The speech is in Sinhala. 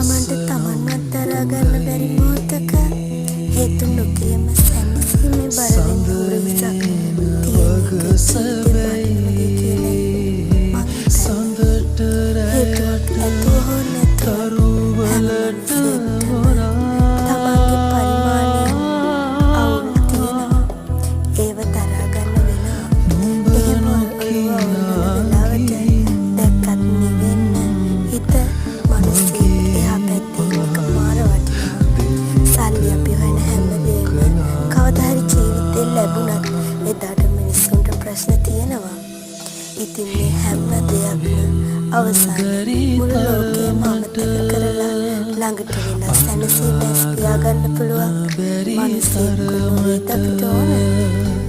තමන්ට තමන්වත් දරා ගන්න බැරි මොහොතක හේතු නොකියම සැනසීමේ බරෙන් පුරවිසක් හේතුවක් ඇතුව හෝ නැතුව හැම මනුස්සයෙක්ටම තමන්ගේ පරිමාණයෙන් අවුල් තියෙනවා. ඒව දරා ගන්න වෙනවා. එහෙම ඔළුව අවුල් වෙලාවට දැක්කත් නිවෙන්න හිත මනුස්සයෙක් එහා පැත්තේ එක මාර වටිනවා. සල්ලි අපි හොයන හැමදේම කවදා හරි ජීවිතේ ලැබුණත් එදාට මිනිස්සුන්ට ප්‍රශ්න තියෙනවා. ඉතින් මේ හැම දෙයක්ම අවසානයේ මුළු ලෝකයම අමතක කරලා ළඟට වෙලා සැනසීම ඇස් පියාගන්න පුළුවන් මිනිස්සෙක් වුණොත් අපිට ඕන.